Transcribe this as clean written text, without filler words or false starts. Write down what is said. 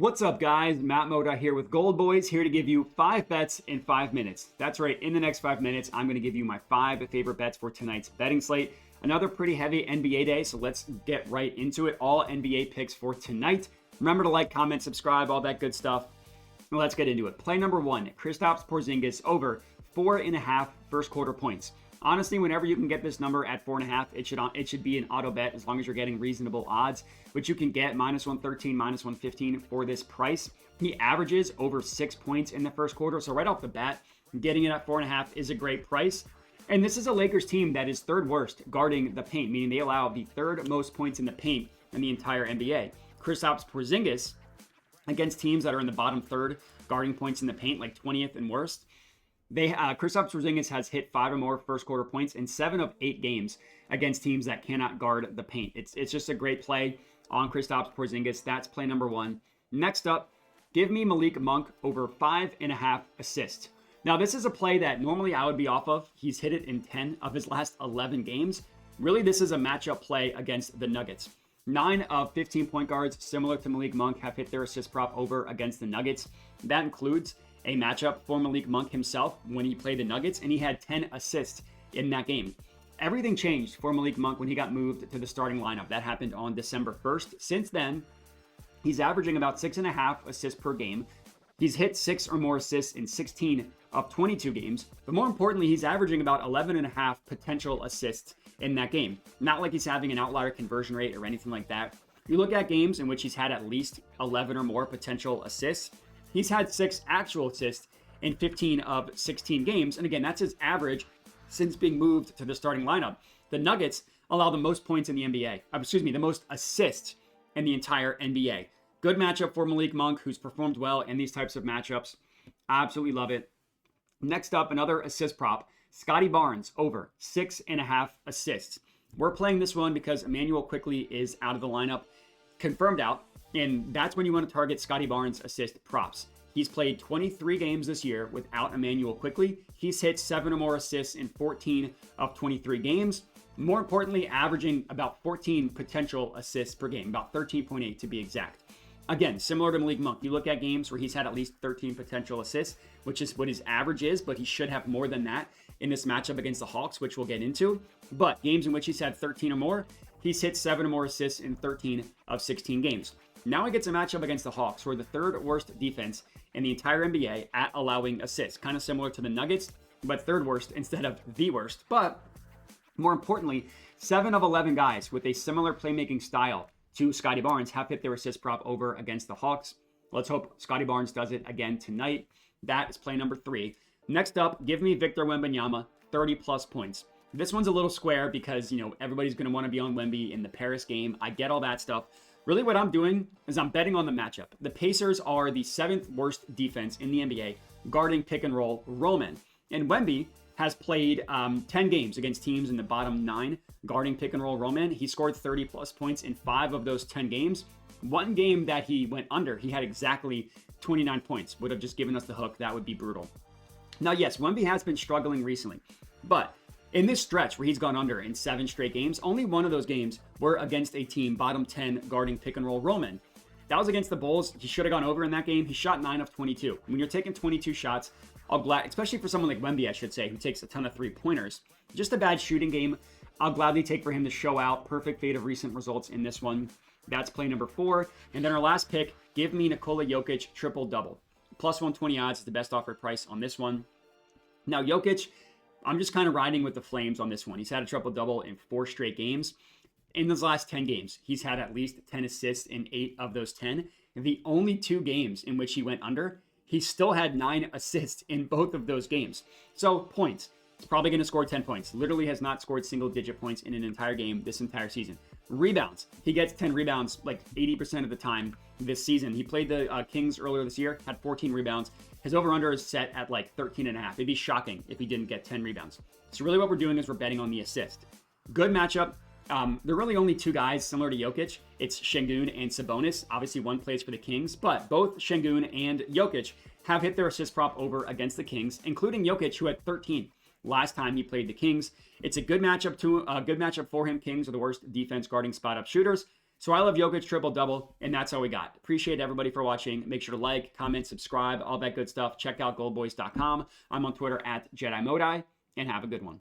What's up, guys? Matt Moda here with GoldBoys, here to give you 5 bets in 5 minutes. That's right, in the next 5 minutes, I'm going to give you my 5 favorite bets for tonight's betting slate. Another pretty heavy NBA day, so let's get right into it. All NBA picks for tonight. Remember to like, comment, subscribe, all that good stuff. Let's get into it. Play number 1, Kristaps Porzingis over 4.5 first quarter points. Honestly, whenever you can get this number at 4.5, it should be an auto bet as long as you're getting reasonable odds, which you can get -113, -115 for this price. He averages over 6 points in the first quarter, so right off the bat, getting it at 4.5 is a great price. And this is a Lakers team that is third worst guarding the paint, meaning they allow the third most points in the paint in the entire NBA. Kristaps Porzingis against teams that are in the bottom third guarding points in the paint, like 20th and worst. Kristaps Porzingis has hit 5 or more first quarter points in 7 of 8 games against teams that cannot guard the paint. It's just a great play on Kristaps Porzingis. That's play number 1. Next up, give me Malik Monk over 5.5 assists. Now, this is a play that normally I would be off of. He's hit it in 10 of his last 11 games. Really, this is a matchup play against the Nuggets. 9 of 15 point guards, similar to Malik Monk, have hit their assist prop over against the Nuggets. That includes a matchup for Malik Monk himself when he played the Nuggets, and he had 10 assists in that game. Everything changed for Malik Monk when he got moved to the starting lineup. That happened on December 1st. Since then, he's averaging about 6.5 assists per game. He's hit 6 or more assists in 16 of 22 games, but more importantly, he's averaging about 11.5 potential assists in that game. Not like he's having an outlier conversion rate or anything like that. You look at games in which he's had at least 11 or more potential assists. He's had 6 actual assists in 15 of 16 games. And again, that's his average since being moved to the starting lineup. The Nuggets allow the most points in the NBA. The most assists in the entire NBA. Good matchup for Malik Monk, who's performed well in these types of matchups. Absolutely love it. Next up, another assist prop. Scotty Barnes over 6.5 assists. We're playing this one because Emmanuel Quickley is out of the lineup, confirmed out. And that's when you want to target Scotty Barnes assist props. He's played 23 games this year without Emmanuel Quickley. He's hit 7 or more assists in 14 of 23 games. More importantly, averaging about 14 potential assists per game, about 13.8 to be exact. Again, similar to Malik Monk, you look at games where he's had at least 13 potential assists, which is what his average is, but he should have more than that in this matchup against the Hawks, which we'll get into. But games in which he's had 13 or more, he's hit 7 or more assists in 13 of 16 games. Now he gets a matchup against the Hawks, who are the third worst defense in the entire NBA at allowing assists. Kind of similar to the Nuggets, but third worst instead of the worst. But more importantly, 7 of 11 guys with a similar playmaking style to Scotty Barnes have hit their assist prop over against the Hawks. Let's hope Scotty Barnes does it again tonight. That is play number 3. Next up, give me Victor Wembanyama, 30 plus points. This one's a little square because, everybody's going to want to be on Wemby in the Paris game. I get all that stuff. Really what I'm doing is I'm betting on the matchup. The Pacers are the 7th worst defense in the NBA, guarding pick and roll rollmen. And Wemby has played 10 games against teams in the bottom 9, guarding pick and roll rollmen. He scored 30 plus points in 5 of those 10 games. One game that he went under, he had exactly 29 points. Would have just given us the hook. That would be brutal. Now, yes, Wemby has been struggling recently, but in this stretch where he's gone under in 7 straight games, only one of those games were against a team bottom 10 guarding pick and roll rollmen. That was against the Bulls. He should have gone over in that game. He shot 9 of 22. When you're taking 22 shots, especially for someone like Wemby, I should say, who takes a ton of 3-pointers, just a bad shooting game. I'll gladly take for him to show out. Perfect fade of recent results in this one. That's play number 4. And then our last pick, give me Nikola Jokic triple-double. Plus 120 odds is the best offered price on this one. Now, Jokic, I'm just kind of riding with the Flames on this one. He's had a triple-double in 4 straight games. In those last 10 games, he's had at least 10 assists in 8 of those 10. And the only 2 games in which he went under, he still had 9 assists in both of those games. So, points. He's probably going to score 10 points. Literally has not scored single-digit points in an entire game this entire season. Rebounds. He gets 10 rebounds like 80% of the time this season. He played the Kings earlier this year, had 14 rebounds. His over-under is set at like 13.5. It'd be shocking if he didn't get 10 rebounds. So really what we're doing is we're betting on the assist. Good matchup. There are really only 2 guys similar to Jokic. It's Şengün and Sabonis. Obviously, one plays for the Kings, but both Şengün and Jokic have hit their assist prop over against the Kings, including Jokic, who had 13 last time he played the Kings. It's a good matchup for him. Kings are the worst defense guarding spot-up shooters. So I love Jokic triple-double, and that's all we got. Appreciate everybody for watching. Make sure to like, comment, subscribe, all that good stuff. Check out goldboys.com. I'm on Twitter at JediModi, and have a good one.